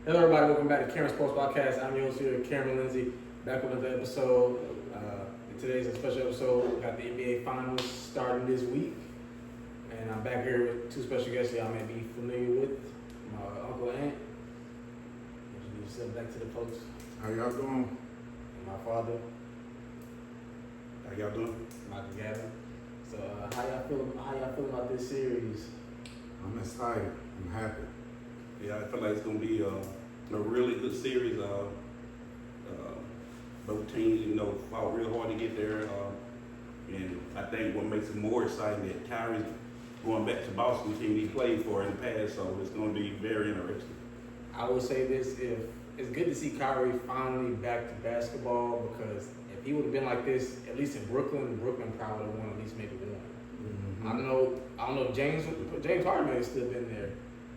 Hello, everybody. Welcome back to Cameron Sports Podcast. I'm your host here, Cameron Lindsay, back with another episode. Today's a special episode. We got the NBA Finals starting this week, and I'm back here with two special guests y'all may be familiar with, my uncle and aunt. Introduce yourself back to the folks. How y'all doing? And my father, How y'all doing? Michael Gavin. So, how y'all feel about this series? I'm excited. I'm happy. Yeah, I feel like it's gonna be a really good series. Both teams, fought real hard to get there, and I think what makes it more exciting that Kyrie's going back to Boston, team he played for in the past, so it's gonna be very interesting. I would say this: if it's good to see Kyrie finally back to basketball, because if he would have been like this, at least in Brooklyn probably would have won at least maybe one. Mm-hmm. I don't know if James Harden may have still been there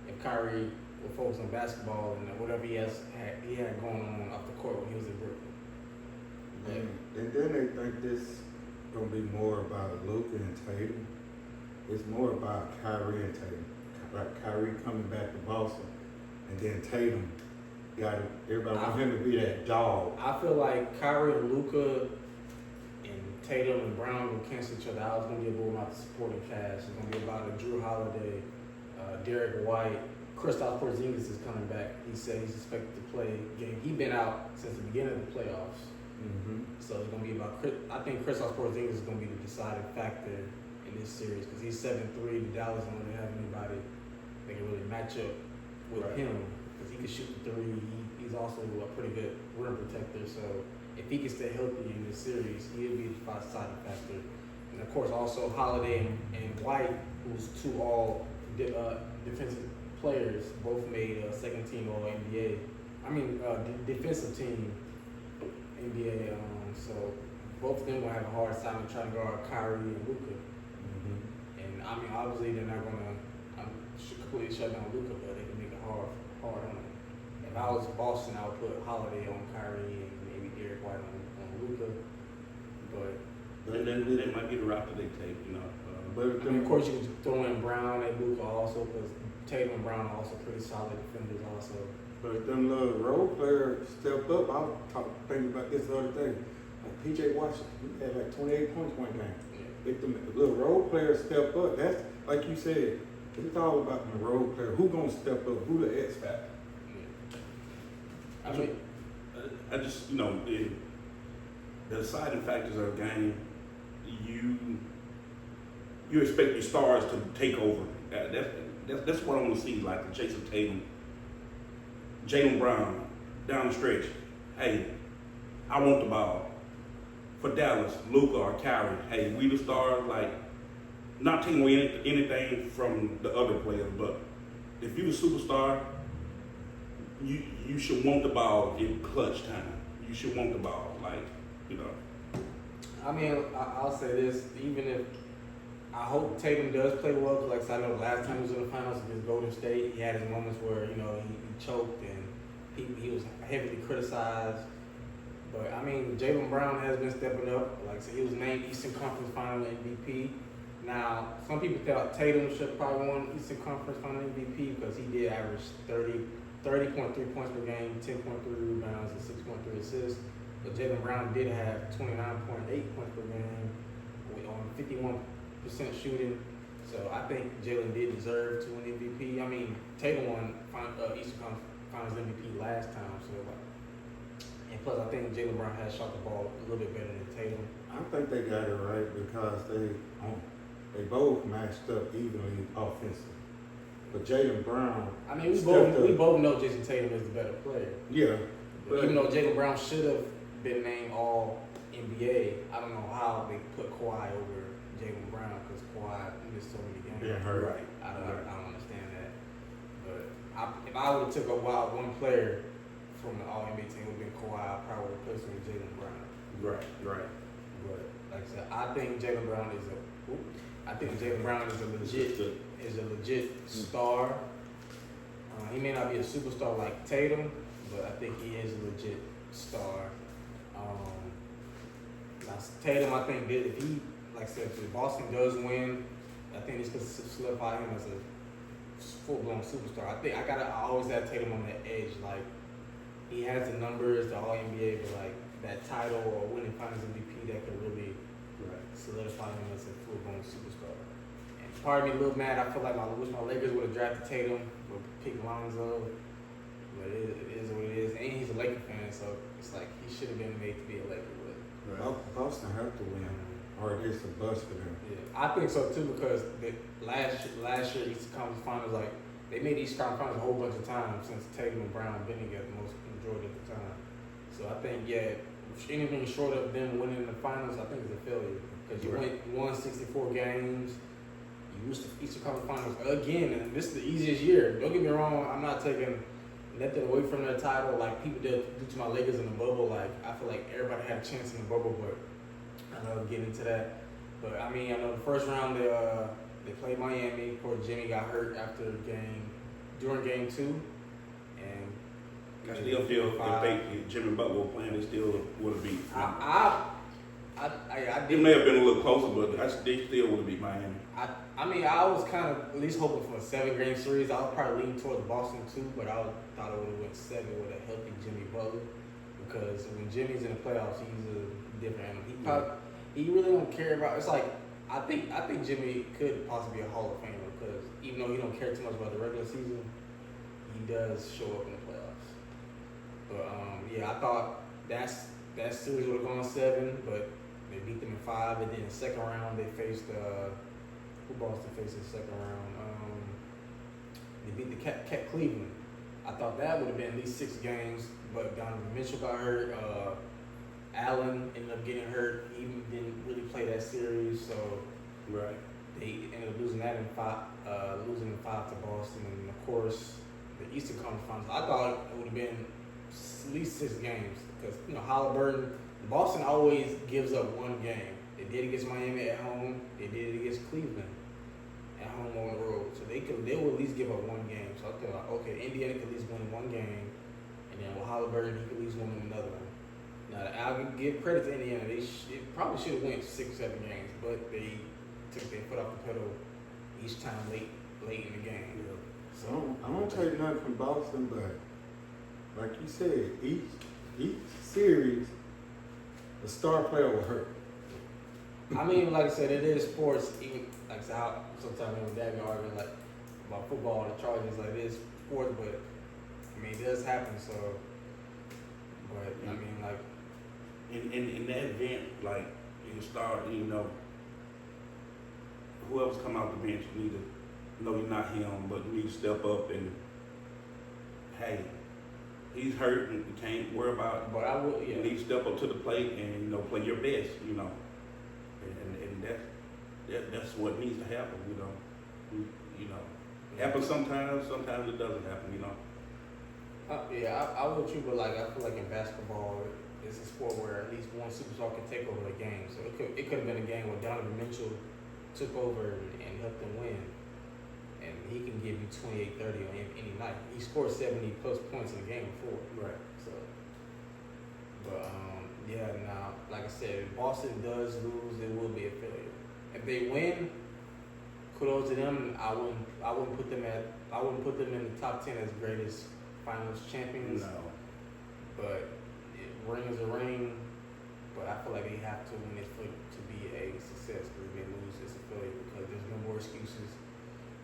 if Kyrie would focus on basketball and whatever he had going on off the court when he was in Brooklyn. And then they think this gonna be more about Luka and Tatum. It's more about Kyrie and Tatum. Like Kyrie coming back to Boston, and then Tatum everybody want him to be that dog. I feel like Kyrie and Luka and Tatum and Brown will cancel each other out. It's gonna be about the supporting cast. It's gonna be about a Drew Holiday, Derek White. Kristaps Porzingis is coming back. He said he's expected to play game. He's been out since the beginning of the playoffs. Mm-hmm. So it's going to be about, I think Kristaps Porzingis is going to be the deciding factor in this series because he's 7'3". The Dallas don't really have anybody that can really match up with him because he can shoot the three. He's also a pretty good rim protector. So if he can stay healthy in this series, he'll be the deciding factor. And of course, also Holiday and White, who's two all defensive players, both made second team All NBA. Defensive team NBA. So both of them will have a hard time trying to guard Kyrie and Luka. Mm-hmm. And obviously they're not gonna completely shut down Luka, but they can make it hard on him. If I was Boston, I would put Holiday on Kyrie and maybe Derek White on Luka. But That might be the route that they take, But of course you can throw in Brown and Luka also because Tatum and Brown are also pretty solid defenders also. But them little role players stepped up. I was thinking about this the other day. Like PJ Washington, he had like 28 points one game. Yeah. If the little role players step up, that's like you said. It's all about the role player. Who gonna step up? Who the X factor? Yeah. I just, the deciding factors of a game, you expect your stars to take over. That's what I want to see, like the Jason Tatum, Jaylen Brown down the stretch. Hey, I want the ball. For Dallas, Luka or Kyrie, hey, we the stars, like, not taking away anything from the other players, but if you're the superstar, you should want the ball in clutch time. You should want the ball, I'll say this, even if I hope Tatum does play well, because like I said, I know the last time he was in the finals against Golden State, he had his moments where, he choked and he was heavily criticized. But, Jaylen Brown has been stepping up. Like I said, he was named Eastern Conference Final MVP. Now, some people thought Tatum should probably won Eastern Conference Final MVP because he did average 30.3 points per game, 10.3 rebounds, and 6.3 assists. But Jaylen Brown did have 29.8 points per game on 51% shooting. So I think Jaylen did deserve to win MVP. Tatum won Eastern Conference Finals MVP last time. And plus, I think Jaylen Brown has shot the ball a little bit better than Tatum. I think they got it right because they both matched up evenly offensively. But Jaylen Brown, we both know Jason Tatum is the better player. Yeah, but even though Jaylen Brown should have been named All NBA, I don't know how they put Kawhi over Jaylen Brown because Kawhi missed so many games. Yeah, hurt. Right. I don't understand that. But if I would have took one player from the All NBA team, would have been Kawhi. I probably would have replaced him with Jaylen Brown. Right. But like I said, I think Jaylen Brown is a legit star. He may not be a superstar like Tatum, but I think he is a legit star. Tatum, I think that if he, like I said, if Boston does win, I think it's going to solidify him as full-blown superstar. I always have Tatum on that edge. Like, he has the numbers, the All-NBA, but like that title or winning Finals MVP that could really solidify him as a full-blown superstar. And part of me a little mad. I feel like I wish my Lakers would have drafted Tatum or picked Lonzo. But it is what it is. And he's a Laker fan, so it's like he should have been made to be a Laker. Boston have to win, or it's a bust for them. Yeah, I think so too, because last year Eastern Conference Finals, like they made Eastern Conference Finals a whole bunch of times since Tatum and Brown been together most majority of the time. So I think anything short of them winning the finals, I think is a failure, because you won 64 games. You reached the Eastern Conference Finals again, and this is the easiest year. Don't get me wrong, I'm not taking nothing away from their title like people did to my Lakers in the bubble. Like, I feel like everybody had a chance in the bubble, but I know we'll get into that. But I mean, I know the first round they played Miami. Poor Jimmy got hurt during game 2, and I still feel if Jimmy Butler were playing, they still would have beat. It may have been a little closer, but they still would have beat Miami. I mean, I was kind of at least hoping for a 7-game series. I was probably leaning towards Boston too, but I thought it would have went 7 with a healthy Jimmy Butler, because when Jimmy's in the playoffs, he's a different animal. He really don't care about. It's like I think Jimmy could possibly be a Hall of Famer, because even though he don't care too much about the regular season, he does show up in the playoffs. But yeah, I thought that series would have gone 7, but they beat them in 5, and then the second round they faced who Boston faced in the second round? They beat the Cleveland. I thought that would have been at least 6 games, but Donovan Mitchell got hurt. Allen ended up getting hurt. He didn't really play that series, so they ended up losing that in 5, losing in 5 to Boston, and of course the Eastern Conference Finals. I thought it would have been at least 6 games, because Halliburton. Boston always gives up 1 game. They did it against Miami at home. They did it against Cleveland at home on the road. So they will at least give up 1 game. So I thought, okay, Indiana could at least win 1 game, and then with Halliburton, he could at least win another one. Now, I'll give credit to Indiana. They probably should have won 6 or 7 games, but they took their foot off the pedal each time late in the game. Yeah. So I won't take nothing from Boston, but like you said, each series, the star player will hurt. I mean, like I said, it is sports. Even like I said, sometimes when Dad be arguing like about football and the Chargers, like it is sports, but I mean, it does happen. So, but I mean, like in that event, like you start, whoever's come out the bench, you need to know you're not him, but you need to step up and hey. He's hurt and you can't worry about it. But I would, you need to step up to the plate and play your best, and that's what needs to happen, Happens sometimes it doesn't happen, Yeah, I would too, but like I feel like in basketball, it's a sport where at least one superstar can take over the game. So it could have been a game where Donovan Mitchell took over and helped them win. And he can give you 28, 30 on any night. He scored 70 plus points in the game before. Right. So, but yeah. Now, like I said, if Boston does lose, it will be a failure. If they win, kudos to them. I wouldn't put them in the top 10 as greatest finals champions. No. But ring is a ring. But I feel like they have to win it to be a success. Because if they lose, it's a failure, because there's no more excuses.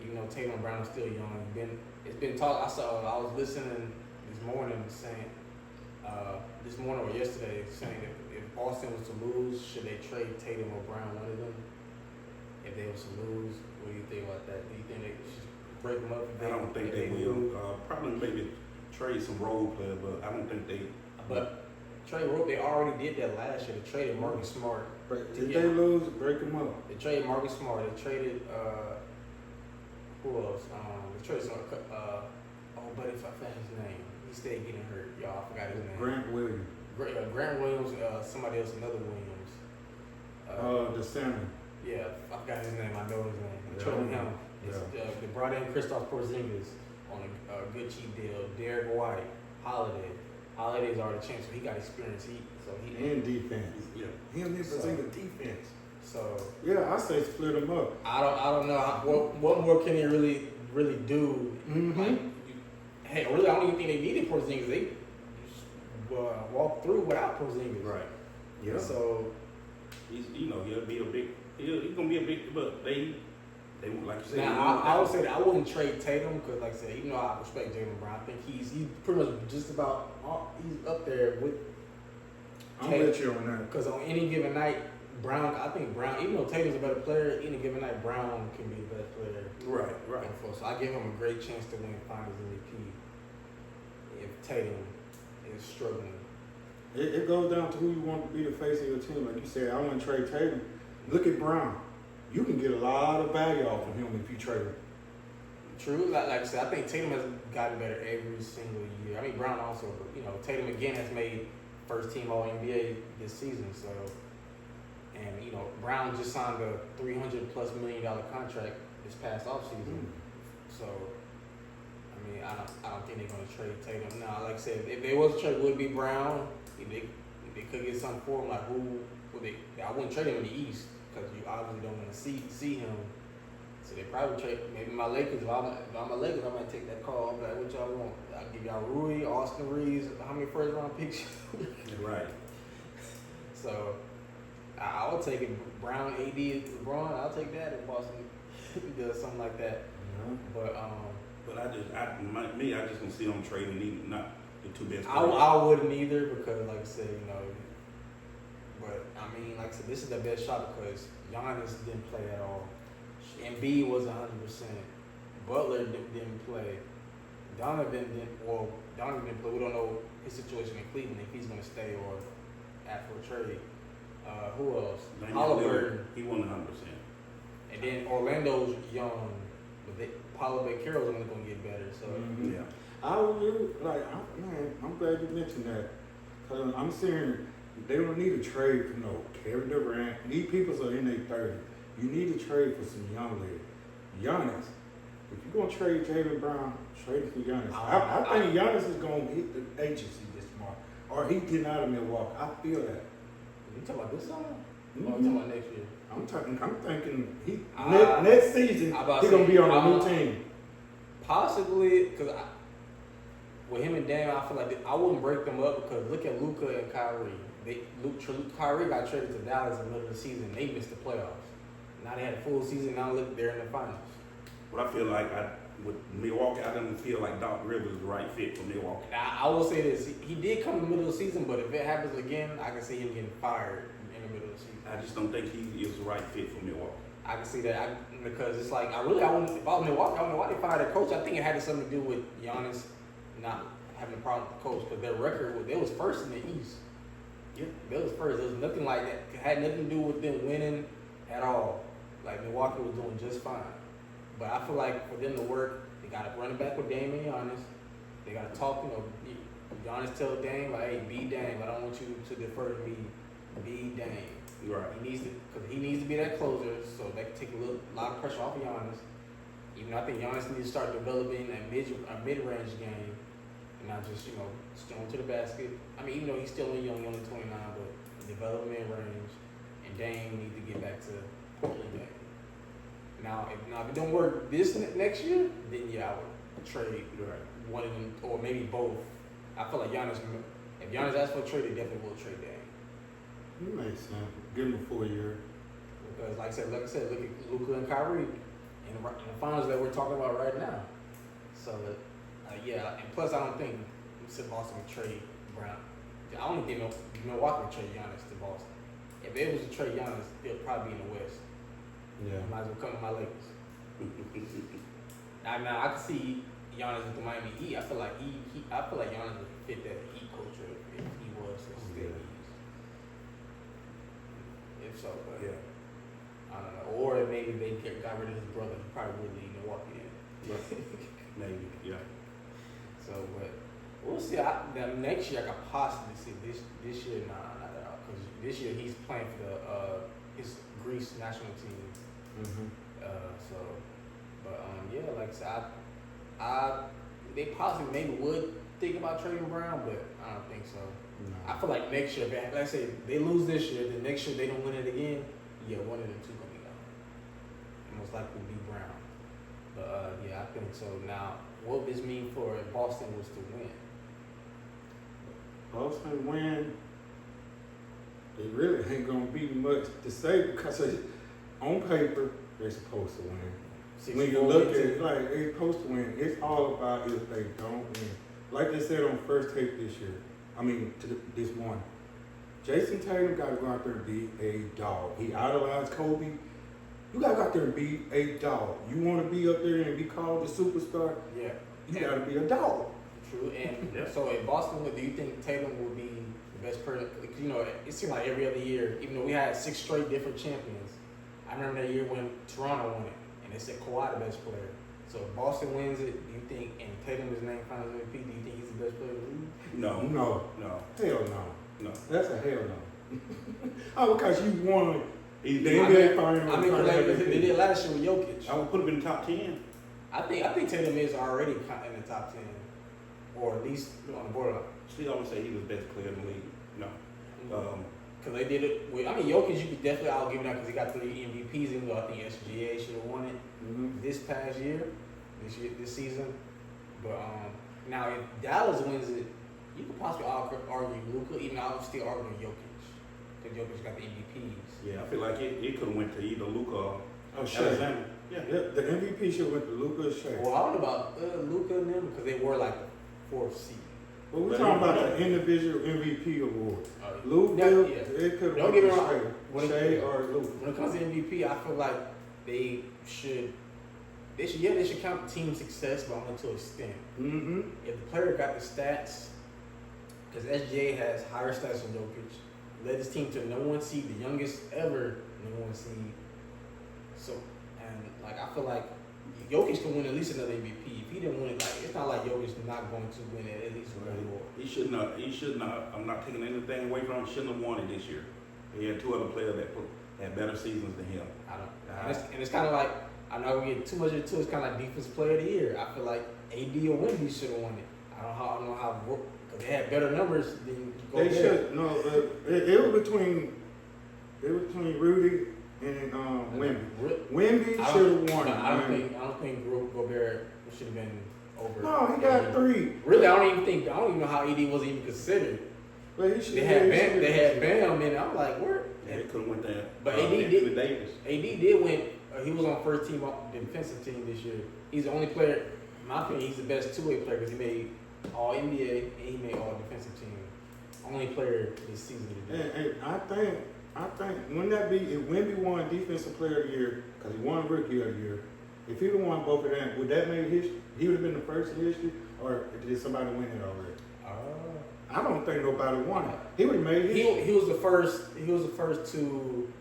Even though Tatum Brown is still young, it's been talked. I was listening this morning or yesterday, saying that if Boston was to lose, should they trade Tatum or Brown, one of them? If they was to lose, what do you think about that? Do you think they should break them up? I don't think they will. Probably maybe trade some role players, but I don't think they. But trade role, they already did that last year. They traded Marcus Smart. Did they lose? Break them up. They traded Marcus Smart. They traded. Who else? They traded some. But if I forgot his name, he stayed getting hurt. Y'all, I forgot his name. Grant Williams. Grant Williams. Somebody else, another Williams. The center. Yeah, I forgot his name. I know his name. They traded him. They brought in Kristaps Porzingis on a good cheap deal. Derek White, Holiday's already changed, so he got experience. And defense. Yeah. Him and Porzingis defense. So yeah, I say split them up. I don't know what more can he really really do. Like, hey, really, I don't even think they needed Porzingis. They just, walked through without Porzingis. Right. Yeah. So He's gonna be a big, but they like you said. now I would say that I wouldn't trade Tatum because, like I said, even though I respect Jaylen Brown, I think he's pretty much just about he's up there with. I'm with you on that. Because on any given night, I think Brown, even though Tatum's a better player, any given night Brown can be the best player. Right. So I give him a great chance to win Finals MVP if Tatum is struggling. It goes down to who you want to be the face of your team. Like you said, I want to trade Tatum. Look at Brown. You can get a lot of value off of him if you trade him. True, like I said, I think Tatum has gotten better every single year. I mean, Brown also, Tatum again has made first team All NBA this season. So, and Brown just signed a $300+ million contract this past offseason. So, I mean, I don't think they're gonna trade Tatum. Now, like I said, if they was a trade, it would be Brown. If they could get something for him, like who would they? I wouldn't trade him in the East because you obviously don't want to see him. So they probably trade maybe my Lakers. If I'm a Lakers, I might take that call. I'm like, what y'all want? I'll give y'all Rui, Austin Reeves. How many first round picks? Right. So I would take it. Brown, AD, LeBron. I'll take that if Boston does something like that. But I just don't see them trading even not the two best. I wouldn't either because, like I said, But I mean, like I said, this is the best shot because Giannis didn't play at all. Embiid was 100%. Butler didn't play. Donovan didn't play. We don't know his situation in Cleveland if he's going to stay or after a trade. Who else? Halliburton. He won 100%. And then Orlando's young, but Paulo Banchero's only going to get better. So yeah. I'm glad you mentioned that. Cause I'm saying they don't need a trade for Kevin Durant. These people are in their 30s. You need to trade for some young lady. Giannis. If you're gonna trade Jaylen Brown, trade for Giannis. I think Giannis is gonna hit the agency this month, or he getting out of Milwaukee. I feel that. You talking about this summer? Or you talking about next year? I'm thinking next season he's gonna be on a new team. Possibly, because with him and Dame, I feel like I wouldn't break them up because look at Luka and Kyrie. Kyrie got traded to Dallas in the middle of the season. They missed the playoffs. Now they had a full season. Now look, they're in the finals. But I feel like with Milwaukee, I don't feel like Doc Rivers is the right fit for Milwaukee. Now, I will say this. He did come in the middle of the season, but if it happens again, I can see him getting fired in the middle of the season. I just don't think he is the right fit for Milwaukee. I can see that because it's like, I wouldn't, if I was Milwaukee, I don't know why they fired their coach. I think it had something to do with Giannis not having a problem with the coach because their record, they was first in the East. Yeah. They was first. There was nothing like that. It had nothing to do with them winning at all. Like Milwaukee was doing just fine. But I feel like for them to work, they got to run it back with Dame and Giannis. They got to talk, Giannis tell Dame, like, hey, be Dame. I don't want you to defer to me. Be Dame. Right. He needs to be that closer, so that can take a lot of pressure off of Giannis. Even though I think Giannis needs to start developing a mid-range game and not just, going to the basket. I mean, even though he's still young, only 29, but develop mid-range, and Dame needs to get back to Portland Dame. Now, if it don't work this next year, then yeah, I would trade one of them, or maybe both. I feel like if Giannis asks for a trade, they definitely will trade Dame. It makes sense. Give him a full year. Because, like I said, look at Luka and Kyrie in the finals that we're talking about right now. So, yeah, and plus I don't think Boston would trade Brown. I don't think Milwaukee would trade Giannis to Boston. If it was to trade Giannis, it'll probably be in the West. Yeah. I might as well come to my Lakers. Now I can see Giannis with the Miami Heat. I feel like Giannis would fit that Heat culture if he was to stay in the East. If so, but Yeah. I don't know. Or maybe they got rid of his brother. He probably would leave Milwaukee in. Maybe, yeah. So, but we'll see. Next year I could possibly see this year. Nah, not at all. Because this year he's playing for his Greece national team. Mm-hmm. Yeah, like I said, they possibly maybe would think about trading Brown, but I don't think so. No. I feel like next year, like I say, they lose this year, then next year they don't win it again. Yeah, one of them two gonna be gone. Most likely will be Brown. But yeah, I think so. Now, what would this mean for if Boston was to win? Boston win, it really ain't gonna be much to say because on paper they're supposed to win. When you look at it, like they're supposed to win, it's all about if they don't win. Like they said on first take this year, this morning, Jason Tatum got to go out there and be a dog. He idolized Kobe. You got to go out there and be a dog. You want to be up there and be called a superstar? Yeah. You got to be a dog. True. And so if Boston would, do you think Tatum would be the best person? You know, it seemed like every other year, even though we had 6 straight different champions, I remember that year when Toronto won it, and they said Kawhi the best player. So if Boston wins it, do you think, and Tatum is named Finals MVP, do you think he's the best player in the league? No. Hell no. No. That's a hell no. Oh, because you won the He- NBA Finals. I mean, like they did last year with Jokic. I would put him in the top 10. I think Tatum is already in the top 10, or at least on the borderline. Still, I would say he was the best player in the league. No. Because they did it with, Jokic, you could definitely, I'll give him that because he got 3 MVPs, even though I think SGA should have won it this past year, this season. But now if Dallas wins it, you could possibly argue Luka, even though I would still argue Jokic, because Jokic got the MVPs. Yeah, I feel like it could have went to either Luka or Shea. Alexander. Yeah. The MVP should went to Luka or Shea. Well, I don't know about Luka and them because they were like the 4th seed. But we're talking about the individual MVP award. Luka, yeah. it could Don't be get me wrong. Shea or Luka. When it comes to MVP, I feel like they should count the team success, but only to an extent. Mm-hmm. If the player got the stats, because SGA has higher stats than Jokic, led his team to the number 1 seed, the youngest ever number 1 seed. So, and like I feel like Jokic can win at least another MVP. If he didn't win it, like it's not like Jokic not going to win it at least one more. He should not. I'm not taking anything away from him. Shouldn't have won it this year. He had 2 other players that had better seasons than him. I don't. And it's kind of like, I'm not gonna get too much into it. It's kind of like defensive player of the year. I feel like AD or Wemby should have won it. I don't know how because they had better numbers than They should. No, it was between Rudy and Wemby. Wemby should have won it. I don't think Gobert should have been over. No, he got 3. Really, I don't even know how AD was even considered. But he should. They had Bam, and I'm like, where? Yeah, it could have went there. But AD did win. He was on first team defensive team this year. He's the only player, in my opinion, he's the best 2-way player because he made All NBA and he made All Defensive Team. Only player this season to do it. And I think wouldn't that be if Wemby won Defensive Player of the Year because he won Rookie of the Year? If he would have won both of them, would that make history? He would have been the first in history, or did somebody win it already? I don't think nobody won it. He would have made history. He was the first. He was the first to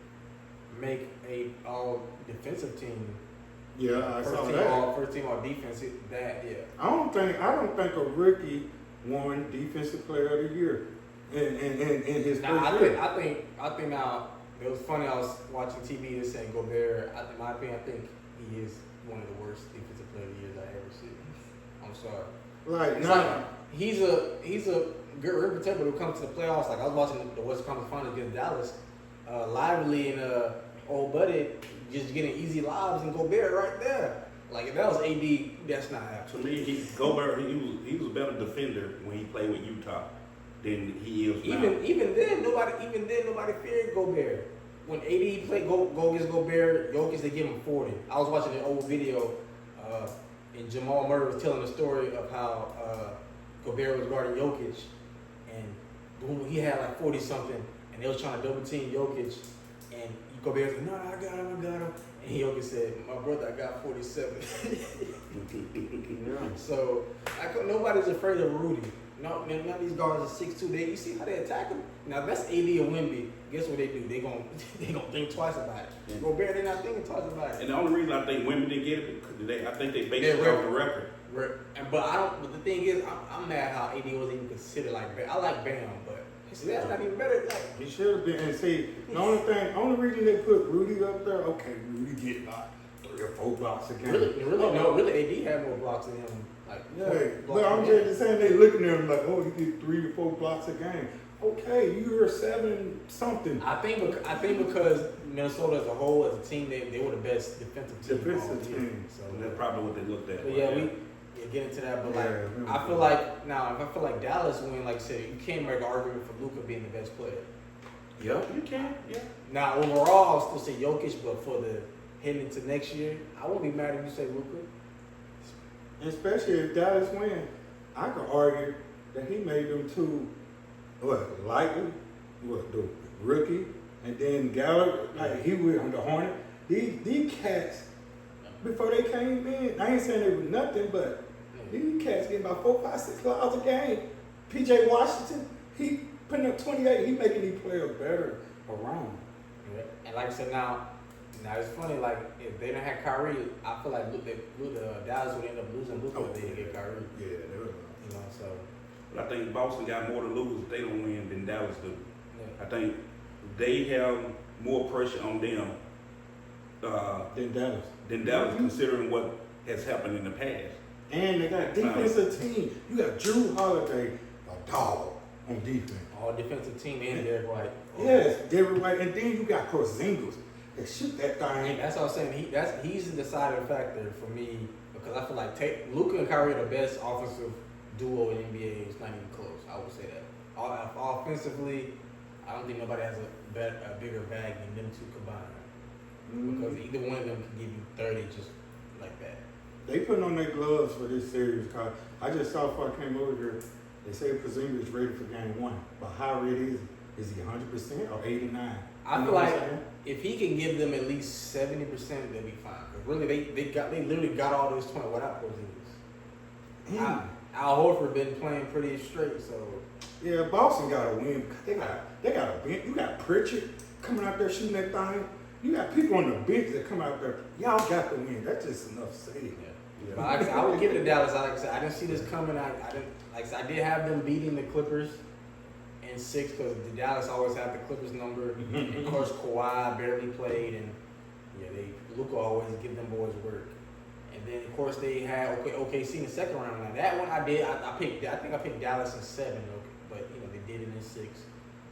make a All Defensive Team. Yeah, I saw that. First team all defense. I don't think a rookie won Defensive Player of the Year in his first year. I think now it was funny. I was watching TV. They saying Gobert. In my opinion, I think he is one of the worst defensive player of the years I ever seen. I'm sorry. He's a good rim protector who comes to the playoffs. Like I was watching the Western Conference Finals against Dallas, Lively and old buddy just getting easy lobs and Gobert right there. Like if that was AD, that's not happening. To me, Gobert he was a better defender when he played with Utah than he is now. Even then nobody feared Gobert. When AD played go against Gobert, Jokic they give him 40. I was watching an old video, and Jamal Murray was telling the story of how Gobert was guarding Jokic, and boom, he had like 40 something, and they was trying to double team Jokic, and Gobert was like, no, I got him. And Jokic said, my brother, I got 47. Yeah. So nobody's afraid of Rudy. No, none of these guards are 6'2". You see how they attack him? Now if that's AD or Wemby, guess what they do? They gonna think twice about it. Yeah. Gobert, they're not thinking twice about it. And the only reason I think women didn't get it because I think they based it off the record. But the thing is, I'm mad how AD wasn't even considered like Bam. I like Bam, but that's not even better. Like He should have been. And see, the only reason they put Rudy up there, okay, Rudy get like 3 or 4 blocks a game. really, AD had more blocks than him. Like, but I'm just saying they looking at him like, oh, you get 3 to 4 blocks a game. Okay, you're 7 something. I think because Minnesota as a whole, as a team, they were the best defensive team. So that's probably what they looked at. But we get into that. But I feel like Dallas win, like I said, you can't make an argument for Luka being the best player. Yeah, you can. Yeah. Now overall, I'll still say Jokic, but for the heading into next year, I won't be mad if you say Luka. Especially if Dallas win, I could argue that he made them two. The rookie, and then Gallagher, like he was on the Hornet. These cats, before they came in, I ain't saying they were nothing, but these cats getting about 4, 5, 6 fouls a game. PJ Washington, he putting up 28, he making these players better around. Yeah. And like I said, now it's funny, like if they didn't have Kyrie, I feel like Dallas would end up losing Luka if they didn't get Kyrie. Yeah, they would. So. But I think Boston got more to lose if they don't win than Dallas do. Yeah. I think they have more pressure on them than Dallas, considering what has happened in the past. And they got defensive team. You got Drew Holiday, a dog on defense. All defensive team and Derrick White. Yes, Derrick White, and then you got Porzingis. They shoot that thing. And that's what I'm saying. He's the deciding factor for me because I feel like Luka and Kyrie are the best offensive duo in NBA. It's not even close. I would say that. Offensively, I don't think nobody has a bigger bag than them two combined. Because either one of them can give you 30 just like that. They putting on their gloves for this series. Cause I just saw before I came over here, they say Porzingis is ready for game 1. But how ready is he 100% or 89? I feel like if he can give them at least 70%, they'll be fine. Because really, they literally got all this point without Porzingis. Al Horford been playing pretty straight, so yeah, Boston got to win. They got a bench. You got Pritchard coming out there shooting that thing. You got people on the bench that come out there. Y'all got to win. That's just enough saying. Yeah. But like I said, I would give it to Dallas. Like I said, I didn't see this coming. I didn't. Like I said, I did have them beating the Clippers in 6 because the Dallas always had the Clippers number. And of course, Kawhi barely played, and Luka always give them boys work. And then of course they had OKC in the second round. Now that one I did. I think I picked Dallas in 7, but they did it in 6.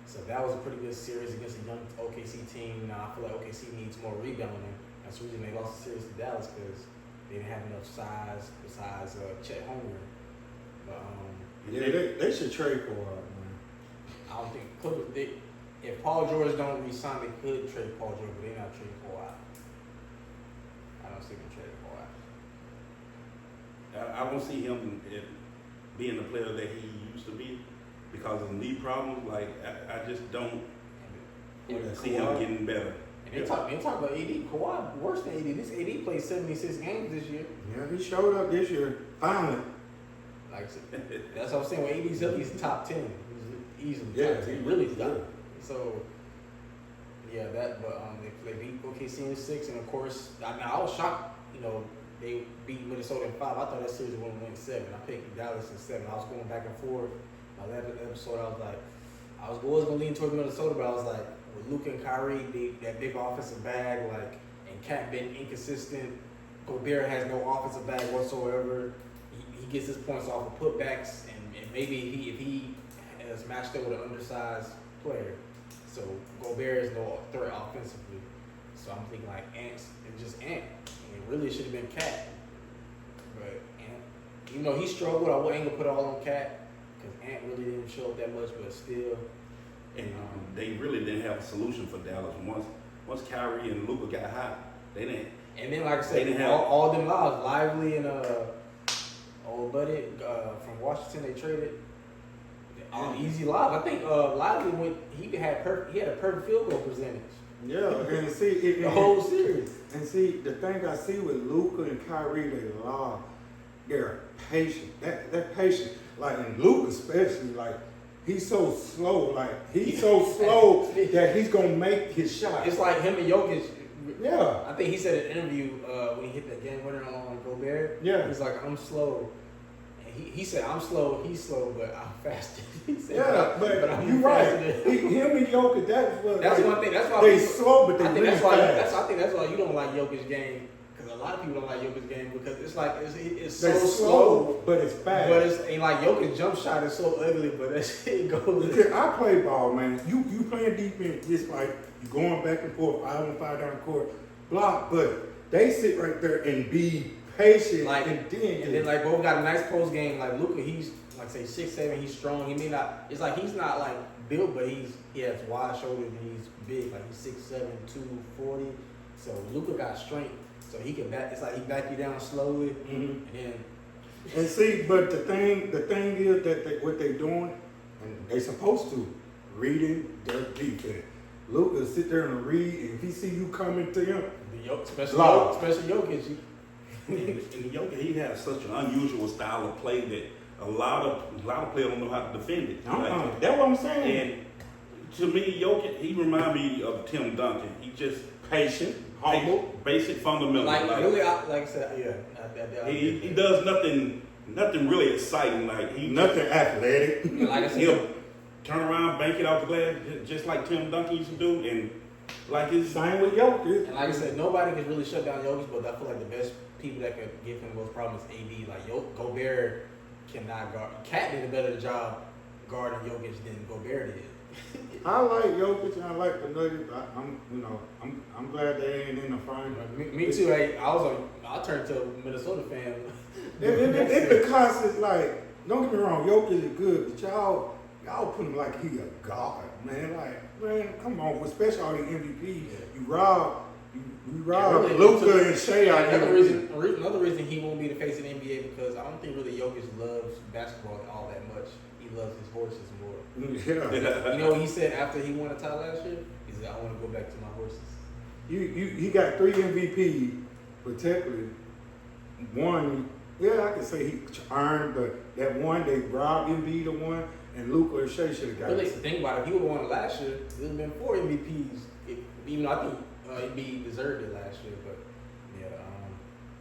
So that was a pretty good series against a young OKC team. Now I feel like OKC needs more rebounding. That's the reason they lost the series to Dallas because they didn't have enough size besides Chet Holmgren. But they should trade for man. I don't think Clippers. If Paul George don't resign, they could trade Paul George, but they're not trading Kawhi. I don't see them trading Kawhi. I don't see him being the player that he used to be because of knee problems. Like I just don't see him getting better. And they talk about AD. Kawhi worse than AD. This AD played 76 games this year. Yeah, he showed up this year finally. Like that's what I'm saying. When AD's up, he's top 10. He's easily top 10. He Really is. top. So yeah, they beat OKC in 6, and of course, I was shocked. They beat Minnesota in 5. I thought that series would win 7. I picked Dallas in 7. I was going back and forth. My last episode, I was gonna lean toward Minnesota, but I was like, with Luka and Kyrie, that big offensive bag, and Cat been inconsistent. Gobert has no offensive bag whatsoever. He gets his points off of putbacks, and maybe if he has matched up with an undersized player. So Gobert is no threat offensively. So I'm thinking like Ant's and just Ant. And it really should have been Cat. But Ant, even though he struggled, I ain't gonna put it all on Cat because Ant really didn't show up that much, but still. And they really didn't have a solution for Dallas. Once Kyrie and Luka got hot, they didn't. And then, like I said, all them lives, Lively and old buddy from Washington, they traded. Easy Live. I think Lively he had a perfect field goal percentage. Yeah, and see the whole series. And see the thing I see with Luka and Kyrie, they're patient. They're patient. Like and Luka especially, like he's so slow. Like he's so slow that he's gonna make his shot. It's like him and Jokic. Yeah. I think he said in an interview when he hit that game winner on Gobert. Yeah. He's like, I'm slow. He said, I'm slow, he's slow, but I'm faster. He said, but I'm you're right. Him and Jokic, that's one thing. That's why they slow, but they really fast. I think that's why you don't like Jokic's game. Because a lot of people don't like Jokic's game because it's like it's so That's slow, but it's fast. but it's ain't like Jokic's jump shot is so ugly, but that shit goes. Because I play ball, man. You playing defense, just like you going back and forth, 5-on-5 down the court, block, but they sit right there and be patient, Like and then like both got a nice post game. Like Luka, he's like say 6'7", he's strong. He may not. It's like he's not like built, but he has wide shoulders and he's big. Like he's 6'7", 240. So Luka got strength, so he can back. It's like he back you down slowly, and then. And see, but the thing is that what they doing, and they supposed to, reading their defense. Luka sit there and read, and if he see you coming to him, Especially Jokic. And Jokic, he has such an unusual style of play that a lot of players don't know how to defend it. that's what I'm saying. And to me, Jokic, he remind me of Tim Duncan. He just Patient, humble, basic fundamentals. Like really, like I said, yeah. He does nothing really exciting. Like nothing athletic. And like I said, he'll turn around, bank it out the glass, just like Tim Duncan used to do, and like his Same with Jokic. and like I said, nobody can really shut down Jokic, but I feel like the best people that could give him the most problems is AD. Like Gobert cannot guard. Cat did a better job guarding Jokic than Gobert did. I like Jokic and I like the Nuggets. I'm glad they ain't in the final. Me too. I turned to a Minnesota fan. It's because it's like, don't get me wrong, Jokic is good, but y'all put him like he a god, man. Like, man, come on, especially all the MVP. You rob really, Luka and Shea out another here. another reason he won't be the face of the NBA because I don't think really Jokic loves basketball all that much. He loves his horses more. Yeah. You know what he said after he won a title last year? He said, I want to go back to my horses. He got 3 MVP, but technically, one, I can say he earned, but that one, they robbed Embiid the one, and Luka and Shea should have got Really, it. think about it. If he would have won it last year, it would have been 4 MVPs. Even though I think Embiid deserved it last year, but yeah.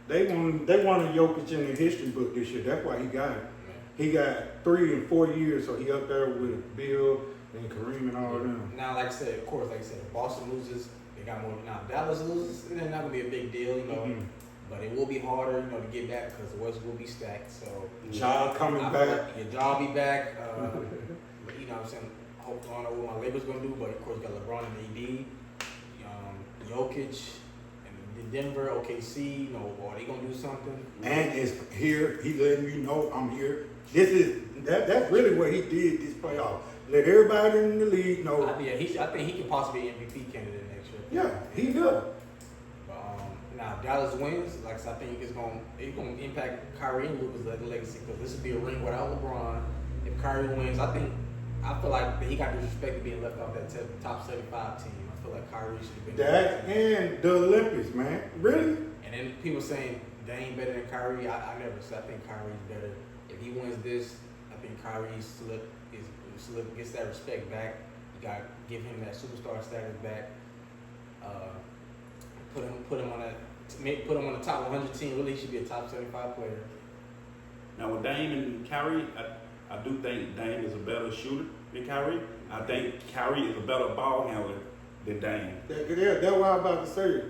They wanted Jokic in the history book this year. That's why he got it. He got 3 and 4 years, so he up there with Bill and Kareem and all of them. Now, like I said, of course, like I said, if Boston loses, they got more. Now, Dallas loses, it's not gonna be a big deal, you know. Mm-hmm. But it will be harder, to get back because the West will be stacked. So Ja coming I back. feel like your job be back. But what I'm saying, I don't know what my Lakers gonna do, but of course, you got LeBron and AD, Jokic, and Denver, OKC. Are they gonna do something? And it's here. He letting you know I'm here. That's really what he did this playoff. Let everybody in the league know. I think he can possibly be MVP candidate next year. Yeah, he does. Now Dallas wins, like I said, I think it's gonna impact Kyrie and Luka's legacy because this would be a ring without LeBron. If Kyrie wins, I feel like he got disrespected being left off that top 75 team. I feel like Kyrie should have been That and the Olympics, man. Really? And then people saying Dame better than Kyrie. I never said. I think Kyrie's better. If he wins this, I think Kyrie gets that respect back. You got to give him that superstar status back. Put him on the top 100 team. Really, he should be a top 75 player. Now with Dame and Kyrie, I do think Dame is a better shooter than Kyrie. I think Kyrie is a better ball handler than Dame. That's what I was about to say.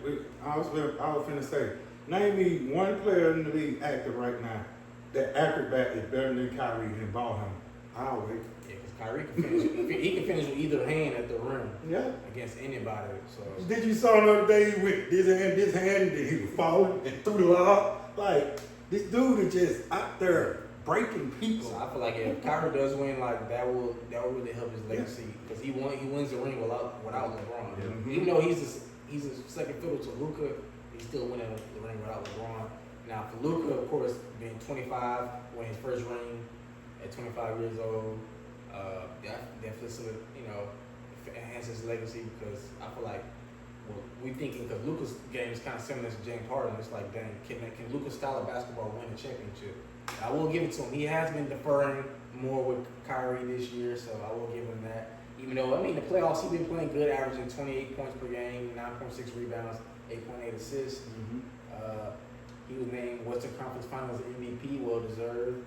I was finna say, name me one player in the league active right now that acrobat is better than Kyrie in ball handling. I'll wait. Yeah, because Kyrie can finish. He can finish with either hand at the rim. Yeah. Against anybody. So Did you saw the other day with this hand, and he was falling and threw the lob? Like, this dude is just out there breaking people. So I feel like if Kyrie does win, like that will really help his legacy because he wins the ring without LeBron. Yeah. Even though he's a second fiddle to Luka, he's still winning the ring without LeBron. Now for Luka, of course, being 25, winning his first ring at 25 years old, definitely enhance his legacy because I feel like we thinking because Luka's game is kind of similar to James Harden. It's like, dang, can Luka's style of basketball win a championship? I will give it to him. He has been deferring more with Kyrie this year, so I will give him that. Even though, the playoffs, he's been playing good, averaging 28 points per game, 9.6 rebounds, 8.8 assists. Mm-hmm. He was named Western Conference Finals MVP, well deserved.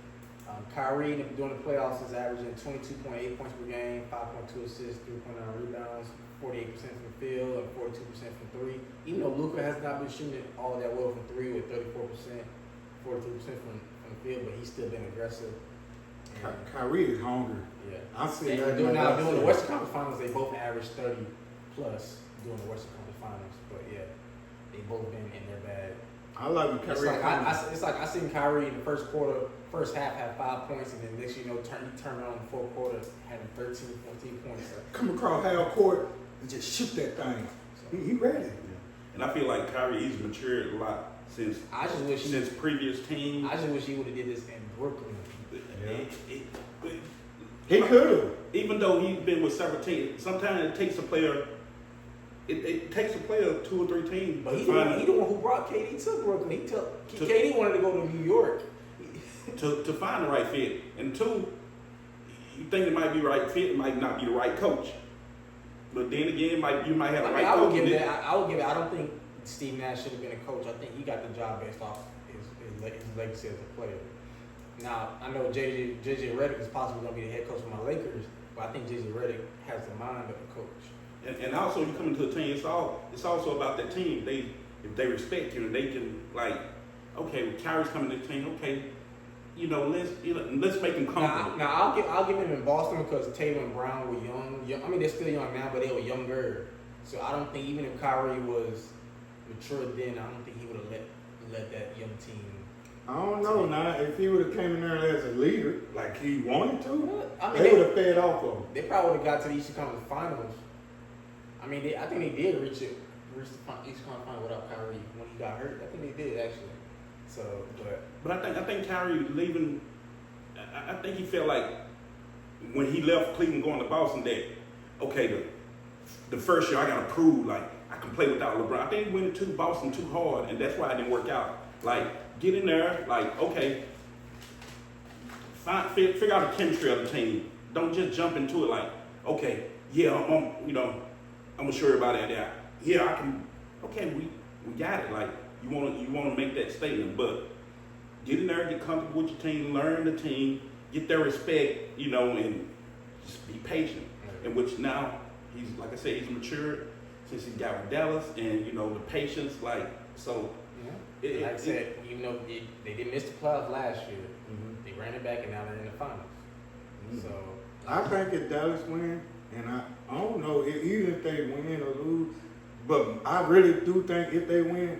Kyrie during the playoffs is averaging 22.8 points per game, 5.2 assists, 3.9 rebounds, 48% from the field, and 42% from three. Even though Luka has not been shooting it all that well from three with 34%, 43% from the field, but he's still been aggressive. Kyrie is hungry. Yeah. I see And that. during the Western Conference Finals, they both averaged 30 plus during the Western Conference Finals. But yeah, they both been in their bag. I like when Kyrie. It's like I seen Kyrie in the first half have 5 points, and then next you know he turned around in the fourth quarter having 13, 14 points. Come across half court and just shoot that thing. He ready. Yeah. And I feel like Kyrie, he's matured a lot since previous teams. I just wish he would have did this in Brooklyn. Yeah. He could have. Even though he's been with several teams, sometimes it takes a player. It takes a player 2 or 3 teams. But he the one who brought KD to Brooklyn. KD wanted to go to New York. to find the right fit. And 2, you think it might be the right fit, it might not be the right coach. But then again, you might have the right coach. I would give it. I don't think Steve Nash should have been a coach. I think he got the job based off his legacy as a player. Now, I know JJ Redick is possibly going to be the head coach of my Lakers, but I think JJ Redick has the mind of a coach. And also, you come into a team. It's also about that team. If they respect you, and they can okay, Kyrie's coming to the team. Okay, let's make him comfortable. Now I'll give him in Boston because Tatum and Brown were young. I mean, they're still young now, but they were younger. So I don't think even if Kyrie was mature then, I don't think he would have let that young team. I don't know. Now, if he would have came in there as a leader, like he wanted to, I mean, they would have fed off of him. They probably would have got to the Eastern Conference Finals. I mean, I think they did reach the Eastern Conference Final without Kyrie when he got hurt. I think they did actually. So, but I think Kyrie leaving. I think he felt like when he left Cleveland going to Boston that okay, the first year I got to prove like I can play without LeBron. I think he went to Boston too hard, and that's why it didn't work out. Like get in there, like okay, figure out the chemistry of the team. Don't just jump into it like okay, yeah, I'm sure about that. Yeah, I can. Okay, we got it. Like you want to make that statement, but get in there, get comfortable with your team, learn the team, get their respect, and just be patient. In which now he's like I said, he's matured since he got with Dallas, and the patience, like so. Yeah. Like I said, even though they didn't miss the playoffs last year, they ran it back, and now they're in the finals. So I think if Dallas win, and I don't know even if they win or lose, but I really do think if they win,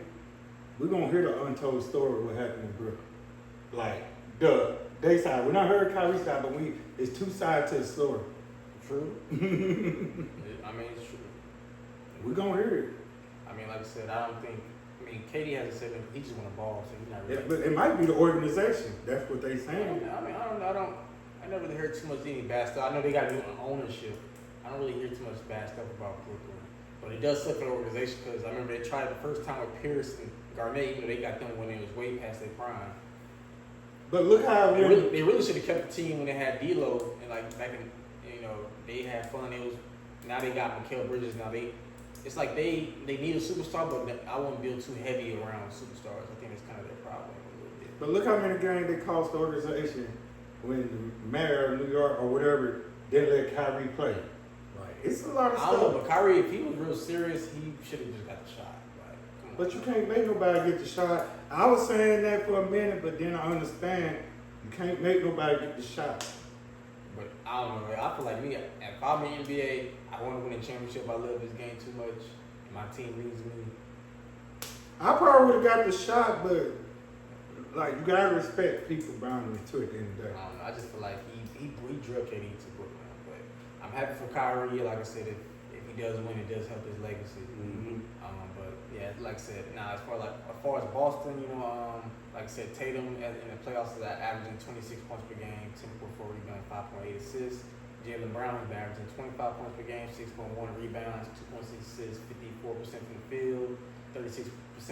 we're gonna hear the untold story of what happened in Brooklyn. Like they side. We not heard Kyrie's side, but it's 2 sides to the story. True. I mean, it's true. We're gonna hear it. I mean, like I said, KD hasn't said that he just want to ball, so he's not really. Yeah, but it might be the organization. That's what they saying. I never really heard too much any bad stuff. I know they got new ownership. I don't really hear too much bad stuff about Brooklyn, but it does suck for the organization because I remember they tried it the first time with Pierce and Garnett, even though they got them when they was way past their prime. But look how they really should have kept the team when they had D'Lo and like back in they had fun. Now they got Mikal Bridges. Now it's like they need a superstar, but I wouldn't build too heavy around superstars. I think that's kind of their problem a little bit. But look how many games they cost the organization when the mayor of New York or whatever didn't let Kyrie play. Like it's a lot of stuff. I don't know, but Kyrie, if he was real serious, he should have just got the shot. Like, but you can't make nobody get the shot. I was saying that for a minute, but then I understand you can't make nobody get the shot. But I don't know. I feel like me, if I'm in the NBA, I want to win a championship. I love this game too much. And my team needs me. I probably would have got the shot, but like you gotta respect people boundaries too at the end of the day. I don't know. I just feel like he drug KD to Brooklyn. But I'm happy for Kyrie. Like I said, if he does win, it does help his legacy. Mm-hmm. But yeah, like I said, as far as Boston, like I said, Tatum in the playoffs is averaging 26 points per game, 10.4 rebounds, 5.8 assists. Jaylen Brown is averaging 25 points per game, 6.1 rebounds, 2.6 assists, 54% from the field, 36%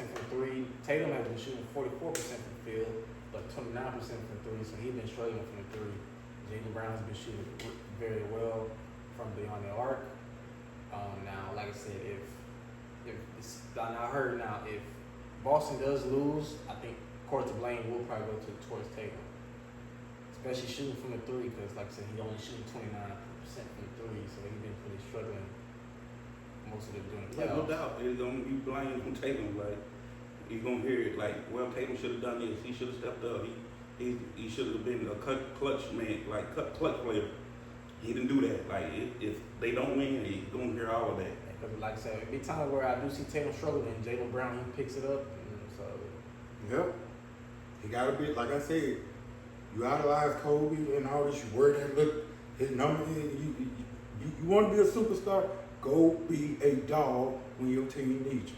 from three. Tatum has been shooting 44% from the field, but 29% from three, so he's been struggling from the three. Jaylen Brown has been shooting very well from beyond the arc. Now, like I said, if Boston does lose, I think court to blame will probably go towards Tatum. especially shooting from the three, because like I said, he only shooting 29% from the three, so he's been pretty struggling most of the during the Yeah, playoffs. no doubt. It's gonna be blame on Tatum. Like you're gonna hear it. Like, well, Tatum should have done this. He should have stepped up. He should have been a clutch man, like clutch player. He didn't do that. Like if they don't win, you're gonna hear all of that. Because like I said, it be times where I do see Tatum struggle, and Jaylen Brown he picks it up, and so Yep. He gotta be, like I said, you idolize Kobe and all this, you worry that look, his number, you want to be a superstar, go be a dog when your team needs you.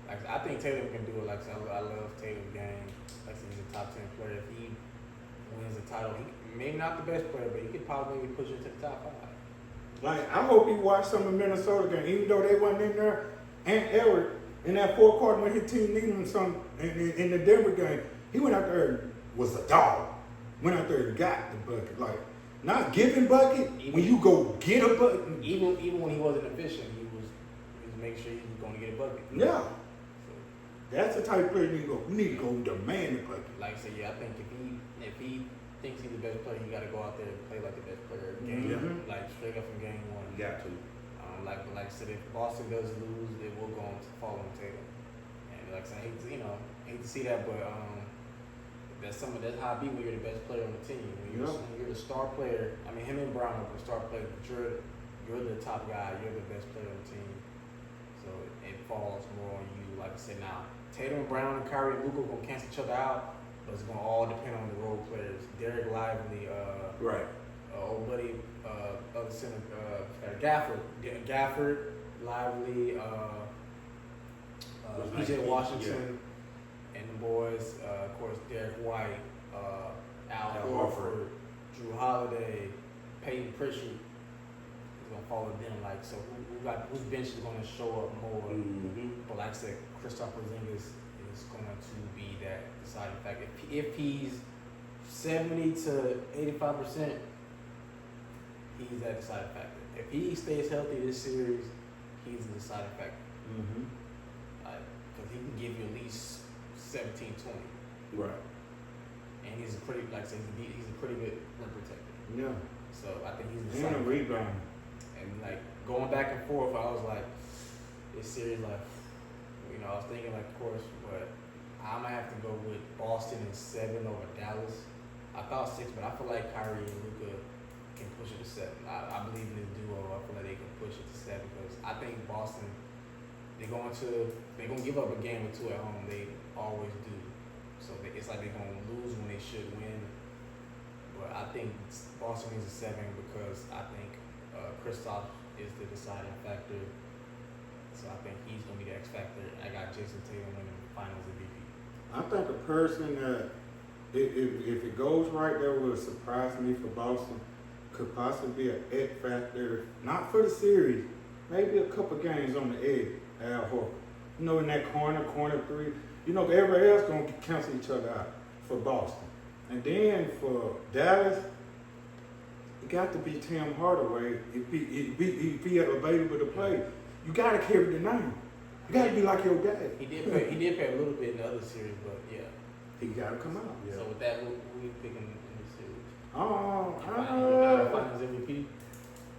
like I think Tatum can do it. Like I said, I love Tatum's game. Like I said, he's a top 10 player. If he wins the title, he maybe not the best player, but he could probably push it to the top 5. Like, I hope he watched some of Minnesota game, even though they wasn't in there. And Edward, in that fourth quarter when his team needed him some in the Denver game, he went out there and was a dog. Went out there and got the bucket. Like, not giving bucket, when you go get a bucket. Even when he wasn't efficient, he was making sure he was going to get a bucket. Yeah. So, That's the type of player you need to go demand the bucket. like I said, yeah, I think if he thinks he's the best player, he got to go out there and play like the best player. Game, like straight up from game one. You got to. Like I said, if Boston does lose, it will go on to fall on Tatum. And like I said, I hate to see that, but that's how it be when you're the best player on the team. When you're the star player. I mean, him and Brown are the star players, but you're the top guy. You're the best player on the team. So it falls more on you. Like I said, now Tatum, Brown, and Kyrie and Luka gonna cancel each other out, but it's gonna all depend on the role players. Derek Lively, Right. old buddy, other center, Gafford, Lively, PJ Washington, and the boys, of course, Derek White, Al Horford, Drew Holiday, Peyton Pritchard is gonna follow them. Like, so whose bench is gonna show up more? Mm-hmm. But like I said, Kristaps Porzingis is going to be that deciding factor. If he's 70 to 85%, he's that deciding factor. If he stays healthy this series, he's the deciding factor. Mm-hmm. Because he can give you at least 17, 20. Right. And he's a pretty, like I said, he's a pretty good rim protector. Yeah. So I think he's the And a deciding rebound. And like going back and forth, I was like, this series, like, I was thinking, like, of course, but I'm gonna have to go with Boston in 7 over Dallas. I thought 6, but I feel like Kyrie and Luka can push it to 7. I believe in this duo. I feel like they can push it to 7 because I think Boston, they're gonna give up a game or 2 at home. They always do. So it's like they're gonna lose when they should win. But I think Boston wins a 7 because I think Kristaps is the deciding factor. So I think he's going to be the X factor. I got Jason Tatum winning Finals MVP. I think a person that, if it goes right, that would surprise me for Boston, could possibly be an X factor, not for the series, maybe a couple games on the edge, Al Horford. In that corner 3, everybody else going to cancel each other out for Boston. And then for Dallas, it got to be Tim Hardaway if he available to play. You gotta carry the name. You gotta be like your dad. He did pay a little bit in the other series, but yeah. He gotta come out. Yeah. So with that, who we picking in this series? Finals MVP?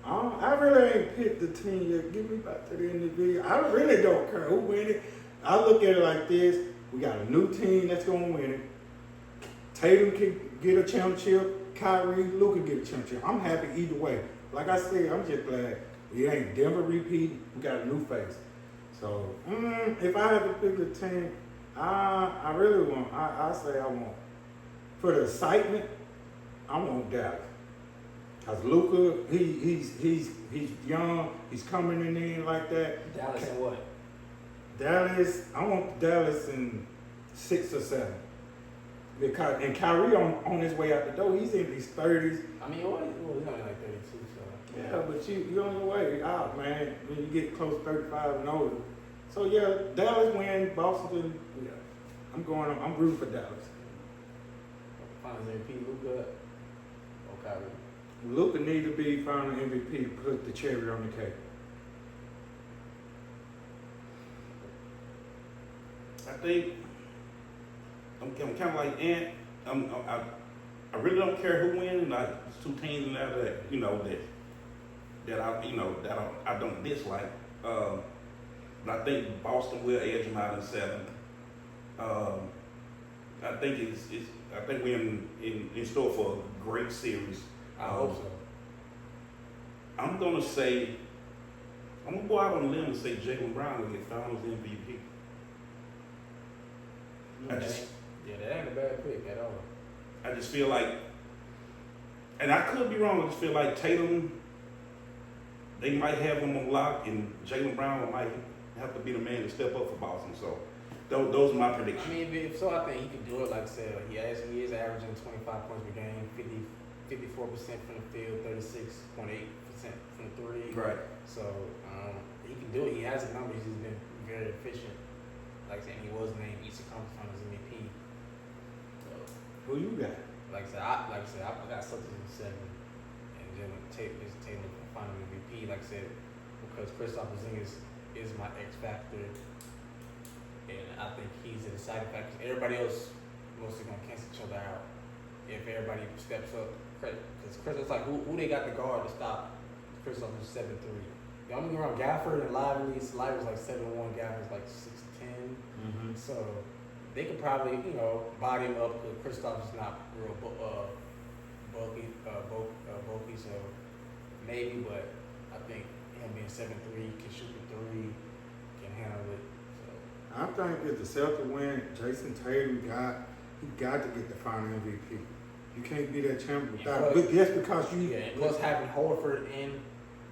I really ain't picked the team yet. Give me back to the MVP. I really don't care who win it. I look at it like this. We got a new team that's gonna win it. Tatum can get a championship. Kyrie, Luka get a championship. I'm happy either way. Like I said, I'm just glad it ain't Denver repeat. We got a new face. So, if I had to pick a team, I really want, I say I want, for the excitement, I want Dallas. Because Luka, he's young, he's coming in like that. Dallas and what? Dallas, I want Dallas in 6 or 7. Because, and Kyrie on his way out the door, he's in his 30s. I mean, he's only like 32, so. Yeah, but you're on your way out, man. When you get close to 35 and older. So yeah, Dallas win, Boston. Yeah, I'm rooting for Dallas. Finals MVP, Luka or Kyrie? Luka need to be final MVP. Put the cherry on the cake. I think I'm kind of like Ant. I really don't care who wins. Like it's two teams in there that I don't dislike. But I think Boston will edge them out in 7. I think we're in store for a great series. I hope so. I'm gonna go out on a limb and say Jaylen Brown will get Finals MVP. That ain't a bad pick at all. I just feel like, and I could be wrong. I just feel like Tatum, they might have him on lock, and Jaylen Brown might have to be the man to step up for Boston. So those are my predictions. I mean, if so, I think he could do it. Like I said, he is averaging 25 points per game, 54% from the field, 36.8% from the three. Right. So he can do it. He has the numbers. He's been very efficient. Like I said, he was named Eastern Conference Finals MVP. So, Who you got? like I got Celtics in 7, and then Tatum Final MVP. Like I said, because Kristaps Porzingis is my X factor, and I think he's a deciding factor. Everybody else mostly gonna cancel each other out if everybody steps up. Because Kristaps, like who they got the guard to stop Kristaps is 7'3". The only wrong Gafford and Lively's was like 7'1", Gafford's like 6'10". Mm-hmm. So they could probably, body him up because Kristaps is not real bulky, so maybe, but I think him being 7'3", can shoot the 3, can handle it. So I think if the Celtics win, Jason Tatum got to get the final MVP. You can't be that champion without it. Just because you. and plus having Horford and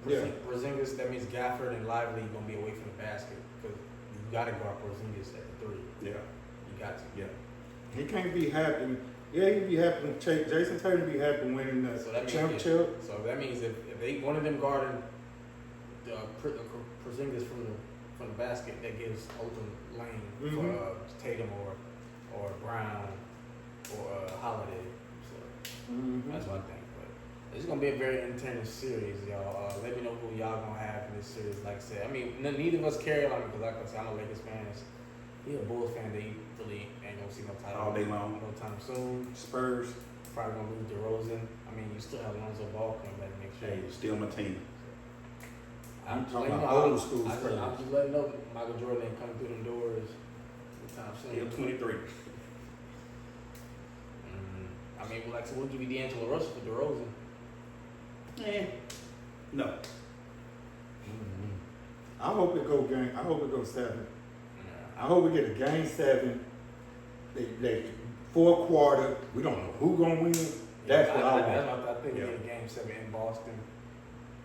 Yeah. Porzingis, that means Gafford and Lively gonna be away from the basket because you got to guard Porzingis at the 3. Yeah. You got to. Yeah. He can't be happy. Yeah, he'd be happy. Jason Tatum be happy winning the championship. So that means if they one of them guarding the Porzingis from the basket, that gives open lane for Tatum or Brown or Holiday. So that's what I think. But it's gonna be a very intense series, y'all. Let me know who y'all gonna have in this series. Like I said, I mean, neither of us care about it because, like I said, I'm a Lakers fan. He's a Bulls fan. They really ain't gonna see no title All day long. no time soon. Spurs. Probably gonna lose DeRozan. I mean, you still have Lonzo Ball coming back next year. Hey, still my team. I'm just talking letting about you know, old school Spurs. I'm just letting know Michael Jordan ain't coming through them doors anytime soon. Still 23. I mean, like, so we'll give you D'Angelo Russell for DeRozan. No. I hope it go 7. Yeah. I hope we get a game 7. They 4 quarter. We don't know who gonna win. That's what I want. I think we get a game 7 in Boston.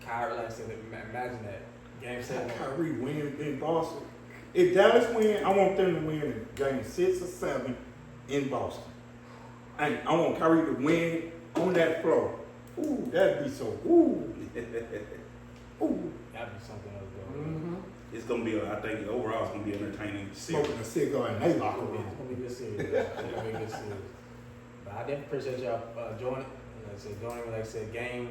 Kyrie, like I said, imagine that. Game 7. Kyrie win in Boston. If Dallas win, I want them to win in game 6 or 7 in Boston. And I want Kyrie to win on that floor. Ooh, that'd be so. Ooh. Ooh. That'd be something else, though. Mm-hmm. It's gonna be. I think overall it's gonna be entertaining. Smoking a cigar in their locker It's room. gonna be a good series. It's gonna be a good series. But I definitely appreciate y'all joining. Like I said, joining me. Like I said, game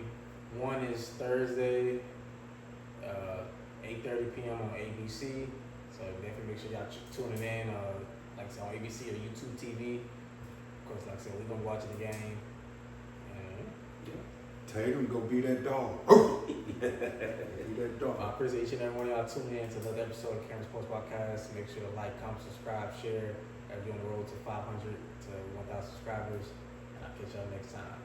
1 is Thursday, 8:30 p.m. on ABC. So definitely make sure y'all tuning in. Like I said, on ABC or YouTube TV. Of course, like I said, we're gonna watch the game. Tatum go be that dog. Be that dog. I appreciate each and every one of y'all tuning in to another episode of Cameron Sports Podcast. Make sure to like, comment, subscribe, share as we're on the road to 500 to 1,000 subscribers. And I'll catch y'all next time.